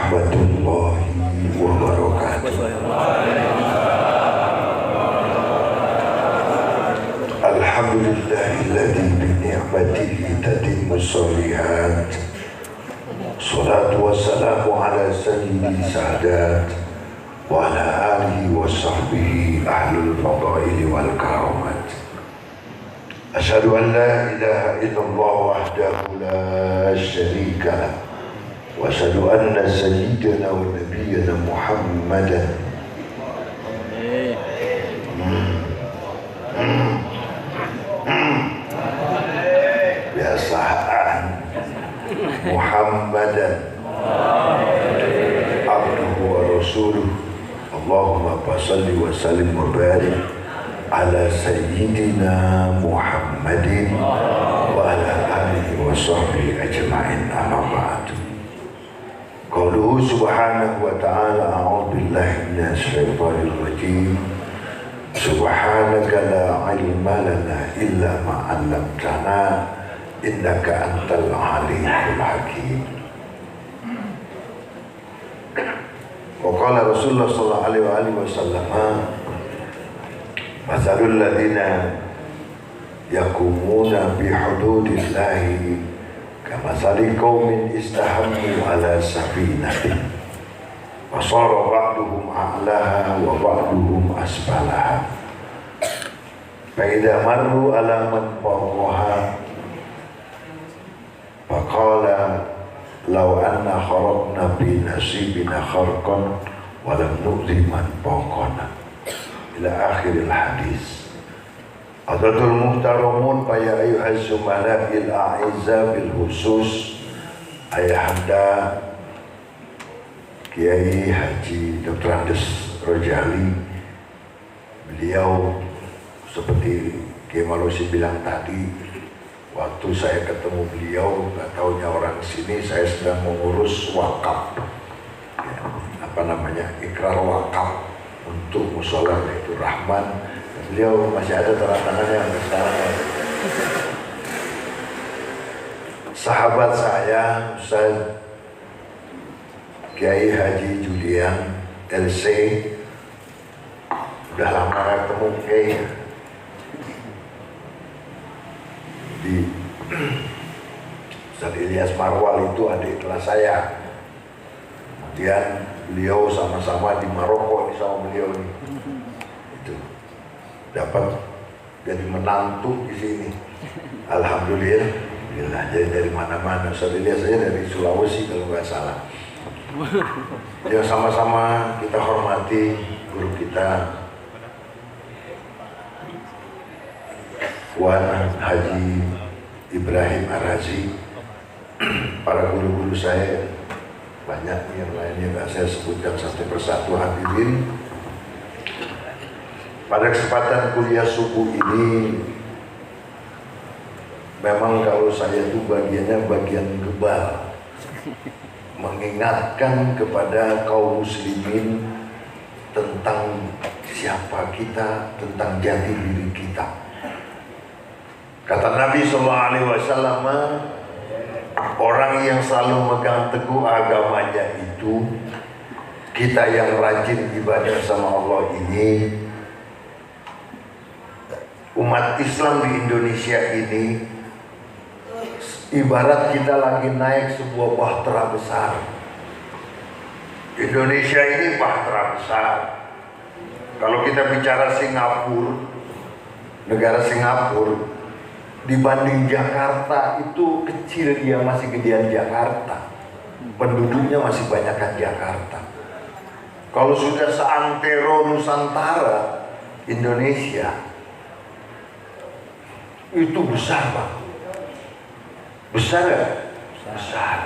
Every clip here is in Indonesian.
warahmatullahi wabarakatuh. Alhamdulillahilladzi bi ni'matihi tatimmus shalihat. Shalatu wassalamu ala sayyidi sadat wa ala alihi wa sahbihi ahlul fadaili wal karamat. Asyhadu an la ilaha illallah wahdahu la syarika lah. Wa asyhadu anna sayyidana wa nabiyyana Muhammadan biasaan Muhammadan abduhu wa rasuluh. Allahumma salli wa sallim wa barik ala sayyidina Muhammadin wa ala alihi wa sahbihi ajma'in, amma ba'du. Qauluhu subhanahu wa ta'ala, a'udzu billahi minasy syaithanir rajim. Subhanaka la ilma lana illa ma 'allamtana innaka antal alimul hakim. Wa qala Rasulullah sallallahu alaihi wasallam, mathalul ladzina yaqumuna bi hududillahi kamathali qaumin istahammu ala safinatin wa sara ba'duhum a'laha wa ba'duhum asfalaha fa idza marru ala man fawqaha faqala law anna kharaqna bi nasibina kharqan wa lam nu'zi man fawqana ila akhiril hadis. Hadratul muhtaramun ya ayyuhaz zumala'il a'izza bil khusus Ayahanda Kiai Haji Dr. Andes Rojali. Beliau seperti Kiai Malusi bilang tadi, waktu saya ketemu beliau, gak taunya orang sini saya sedang mengurus wakaf, ikrar wakaf untuk musola yaitu Rahman. Beliau masih ada tanda tangannya sampai sekarang. Sahabat saya Ustaz Kiai Haji Julian LC, udah lama ketemu Kiai di Ustaz Ilyas Marwal, itu adik kelas saya. Kemudian beliau sama-sama di Maroko sama beliau nih. Itu dapat jadi menantu di sini. Alhamdulillah, jadi dari mana-mana. Ustaz Ilyas saya dari Sulawesi kalau nggak salah. Ya, sama-sama kita hormati guru kita Wan Haji Ibrahim Ar-Razi, para guru-guru saya banyak yang lainnya nggak saya sebutkan satu persatu. Hadirin, pada kesempatan kuliah subuh ini memang kalau saya tuh bagiannya bagian gebal, mengingatkan kepada kaum muslimin tentang siapa kita, tentang jati diri kita. Kata Nabi SAW, orang yang selalu megang teguh agamanya itu, kita yang rajin ibadah sama Allah ini, umat Islam di Indonesia ini, ibarat kita lagi naik sebuah bahtera besar. Indonesia ini bahtera besar. Kalau kita bicara Singapura, negara Singapura, dibanding Jakarta itu kecil, dia masih gedean Jakarta. Penduduknya masih banyakkan Jakarta. Kalau sudah seantero Nusantara, Indonesia itu besar, Pak. Besar ya? Besar.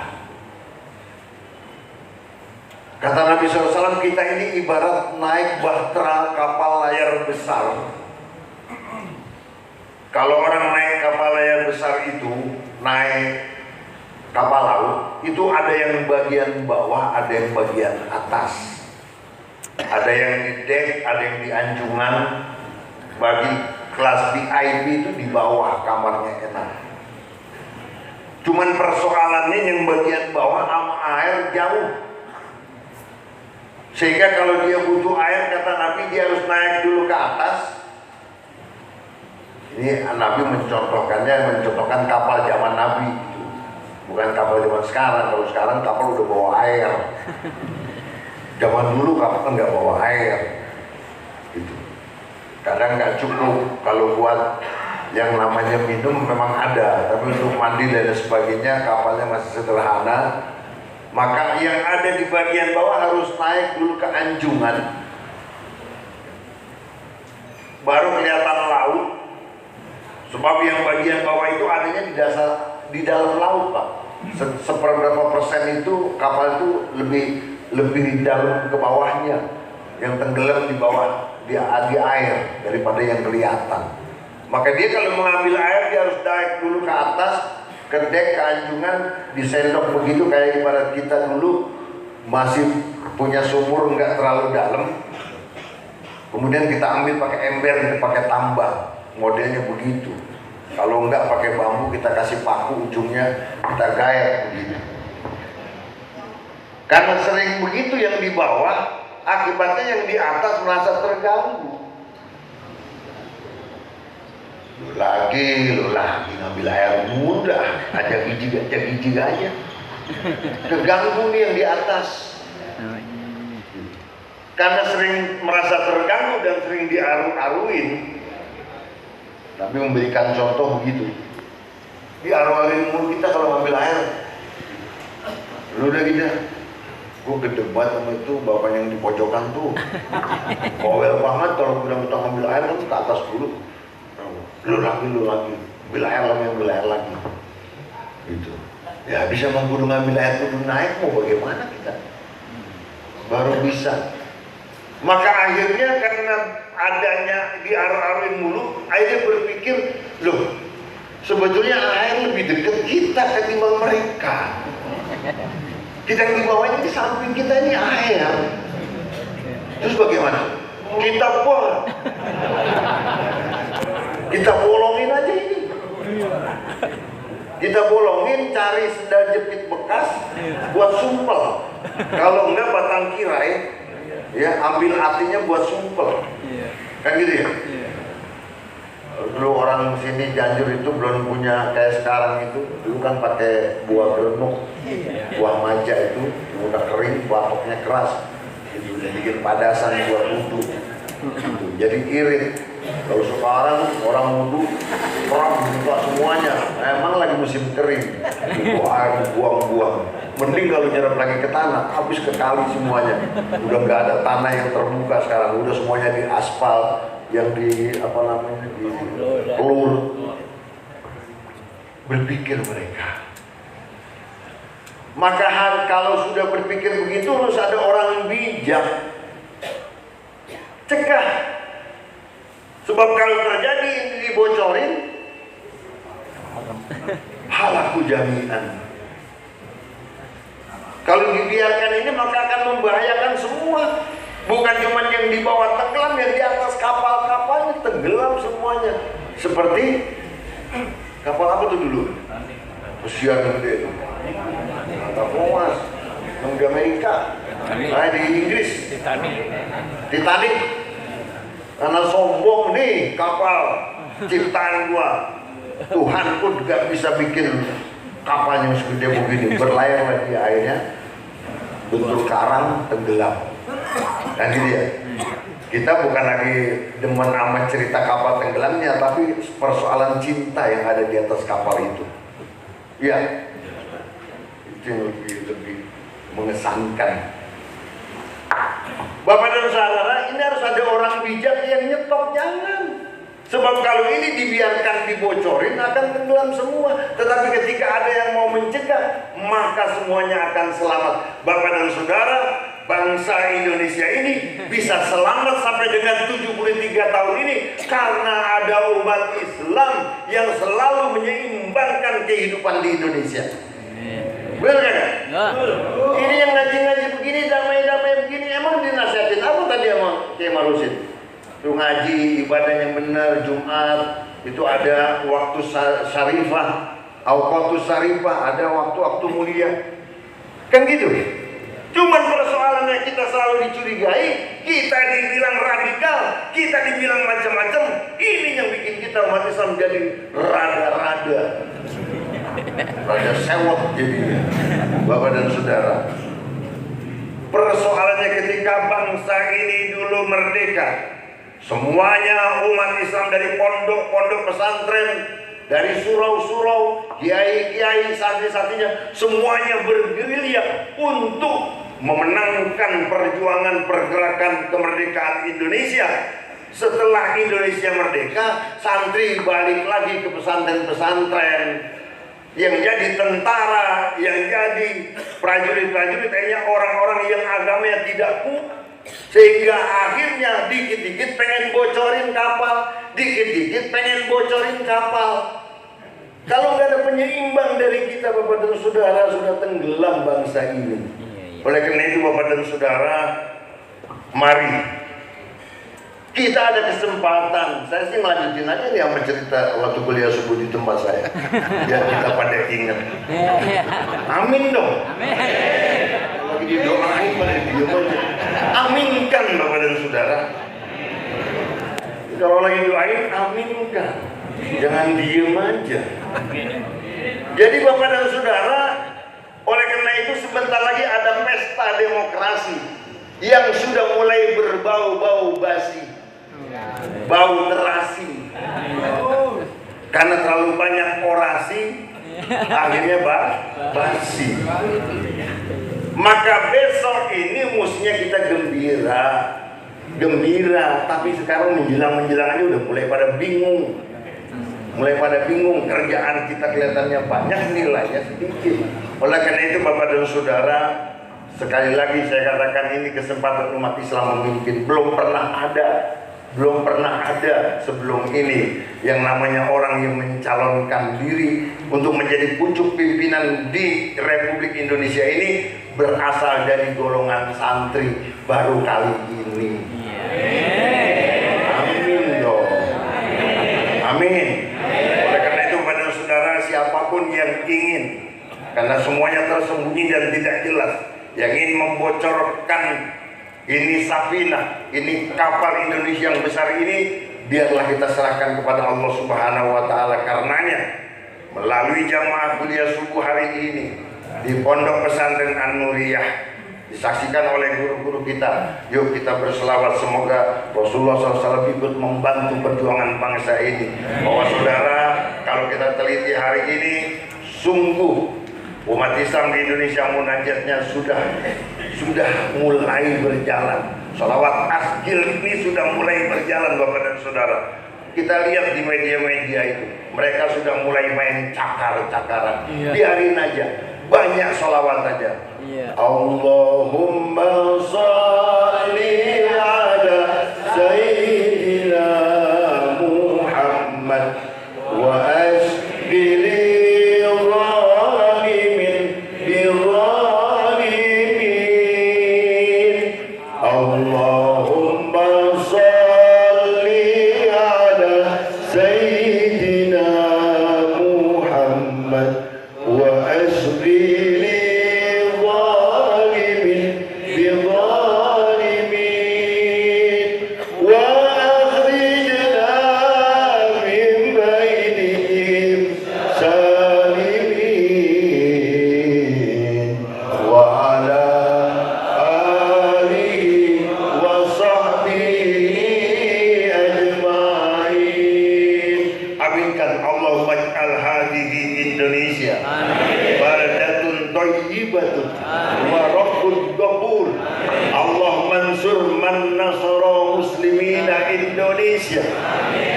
Kata Nabi SAW, kita ini ibarat naik bahtera kapal layar besar. Kalau orang naik kapal layar besar itu, naik kapal laut, itu ada yang bagian bawah, ada yang bagian atas. Ada yang di deck, ada yang di anjungan. Bagi kelas VIP itu di bawah, kamarnya enak. Cuman persoalannya yang bagian bawah sama air jauh. Sehingga kalau dia butuh air, kata Nabi, dia harus naik dulu ke atas. Ini Nabi mencontohkan kapal zaman Nabi, bukan kapal zaman sekarang. Kalau sekarang kapal udah bawa air. Zaman dulu kapal kan nggak bawa air. Gitu. Kadang nggak cukup kalau buat yang namanya minum memang ada, tapi untuk mandi dan sebagainya kapalnya masih sederhana. Maka yang ada di bagian bawah harus naik dulu ke anjungan, baru kelihatan laut. Sebab yang bagian bawah itu adanya di dalam laut, Pak. Seberapa persen itu kapal itu lebih dalam ke bawahnya, yang tenggelam di bawah di air daripada yang kelihatan. Maka dia kalau mengambil air dia harus naik dulu ke atas, ke dek, ke anjungan, disendok begitu, kayak ibarat kita dulu masih punya sumur nggak terlalu dalam, kemudian kita ambil pakai ember, kita pakai tambang, modelnya begitu. Kalau nggak pakai bambu, kita kasih paku ujungnya, kita gayat begitu. Karena sering begitu yang di bawah, akibatnya yang di atas merasa terganggu. Lu lagi ngambil air mudah, aja gijig aja. Keganggu nih yang di atas. Karena sering merasa terganggu dan sering diaru-aruin. Tapi memberikan contoh begitu. Diaru-aruin mulu kita kalau ngambil air. Lu udah gitu. Gue gede banget sama itu bapak yang di pojokan tuh. Bawel banget kalau udah minta ngambil air kan ke atas dulu. Lu lagi, ambil air lagi, gitu. Ya bisa kudu ngambil air, kudu naik, mau bagaimana kita? Baru bisa. Maka akhirnya karena adanya diaru-aruin mulu, akhirnya berpikir, loh, sebetulnya air lebih dekat kita ketimbang mereka. Kita yang di bawahnya di samping kita ini air. Terus bagaimana? Kita bor. Kita bolongin aja ini. Kita bolongin, cari sendal jepit bekas buat sumpel. Kalau enggak batang kirai, ya ambil hatinya buat sumpel. Kan gitu ya? Dulu orang sini Cianjur itu belum punya kayak sekarang itu. Dulu kan pakai buah berenuk, buah manja itu udah kering, batoknya keras. Itu bikin padasan buat wudhu. Jadi irit. Kalau sekarang orang wudhu perang buka semuanya, emang lagi musim kering, itu air buang-buang. Mending kalau nyerap lagi ke tanah, habis ke kali semuanya. Udah nggak ada tanah yang terbuka sekarang, udah semuanya di aspal, yang di apa namanya di pelur. Berpikir mereka. Maka kalau sudah berpikir begitu, harus ada orang bijak. Cegah. Sebab kalau terjadi ini dibocorin, halaku jami'an. Kalau dibiarkan ini maka akan membahayakan semua. Bukan cuma yang di bawah tenggelam, yang di atas kapal-kapalnya tenggelam semuanya. Seperti kapal apa tuh dulu? Pesiar gede. Kapal Mas, yang di Amerika, di Inggris, Titanic. Karena sombong nih kapal ciptaan gua, Tuhan pun gak bisa bikin kapal yang segede begini, berlayar lagi airnya bentuk karang tenggelam. Dan gitu ya, kita bukan lagi demen amat cerita kapal tenggelamnya, tapi persoalan cinta yang ada di atas kapal itu. Iya, itu yang lebih mengesankan. Bapak dan saudara, ini harus ada orang bijak yang nyetop, jangan. Sebab kalau ini dibiarkan dibocorin akan tenggelam semua. Tetapi ketika ada yang mau mencegah, maka semuanya akan selamat. Bapak dan saudara, bangsa Indonesia ini bisa selamat sampai dengan 73 tahun ini karena ada umat Islam yang selalu menyeimbangkan kehidupan di Indonesia. Benar kan? Ini yang ngaji-ngaji begini, damai-damai begini, emang dinasihatin apa tadi sama Kiai Marusin? Itu ngaji, ibadah yang benar, Jumat, itu ada waktu syarifah, auqatus syarifah, ada waktu-waktu mulia. Kan gitu? Cuman persoalannya kita selalu dicurigai, kita dibilang radikal, kita dibilang macam-macam. Ini yang bikin kita umat Islam jadi rada-rada sewot jadinya. Bapak dan saudara, persoalannya ketika bangsa ini dulu merdeka, semuanya umat Islam dari pondok-pondok pesantren, dari surau-surau, kiai-kiai, santri-santrinya, semuanya bergerilya untuk memenangkan perjuangan pergerakan kemerdekaan Indonesia. Setelah Indonesia merdeka, santri balik lagi ke pesantren-pesantren. Yang jadi tentara, yang jadi prajurit-prajurit, kayaknya orang-orang yang agamanya tidak kuat. Sehingga akhirnya dikit-dikit pengen bocorin kapal, dikit-dikit pengen bocorin kapal. Kalau nggak ada penyeimbang dari kita, Bapak dan Saudara, sudah tenggelam bangsa ini. Oleh karena itu, Bapak dan Saudara, mari kita ada kesempatan. Saya sih lanjutin aja nih sama cerita waktu kuliah subuh di tempat saya, biar kita pada ingat. Amin dong. Lagi didoain pada diem aja. Aminkan Bapak dan Saudara. Kalau lagi doain, aminkan. Jangan diem aja. Jadi Bapak dan Saudara, oleh karena itu sebentar lagi ada pesta demokrasi yang sudah mulai berbau-bau basi, bau terasi. Karena terlalu banyak orasi, akhirnya basi. Maka besok ini mestinya kita gembira, tapi sekarang menjelang aja udah mulai pada bingung. Kerjaan kita kelihatannya banyak, nilainya sedikit. Oleh karena itu Bapak dan Saudara, sekali lagi saya katakan ini kesempatan umat Islam memimpin. Belum pernah ada sebelum ini yang namanya orang yang mencalonkan diri untuk menjadi pucuk pimpinan di Republik Indonesia ini berasal dari golongan santri baru kali ini. Amin dong. Amin. Oleh karena itu pada saudara, siapapun yang ingin, karena semuanya tersembunyi dan tidak jelas, yang ingin membocorkan ini Safinah, ini kapal Indonesia yang besar ini, biarlah kita serahkan kepada Allah Subhanahu wa Ta'ala. Karenanya melalui jamaah kuliah subuh hari ini di Pondok Pesantren An-Nuriyah, disaksikan oleh guru-guru kita, yuk kita berselawat semoga Rasulullah SAW ikut membantu perjuangan bangsa ini. Bahwa saudara, kalau kita teliti hari ini, sungguh umat Islam di Indonesia munajatnya sudah mulai berjalan. Sholawat asgil ini sudah mulai berjalan Bapak dan Saudara. Kita lihat di media-media itu, mereka sudah mulai main cakar-cakaran. Biarin aja, banyak sholawat aja. Allahumma sholli ala Sayyidina Muhammad wa asqil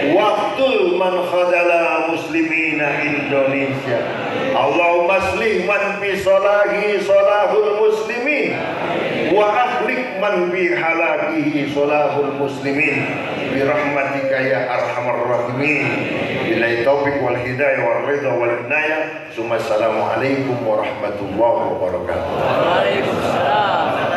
Waqtul man khadala muslimina Indonesia. Allahumma aslih man bi salahi salahul muslimin wa ahlik man bi halakihi salahul muslimin bi rahmatika ya arhamar rahimin. Billahi taufiq wal hidayah wal ridha wal inayah. Assalamualaikum warahmatullahi wabarakatuh. Waalaikumsalam.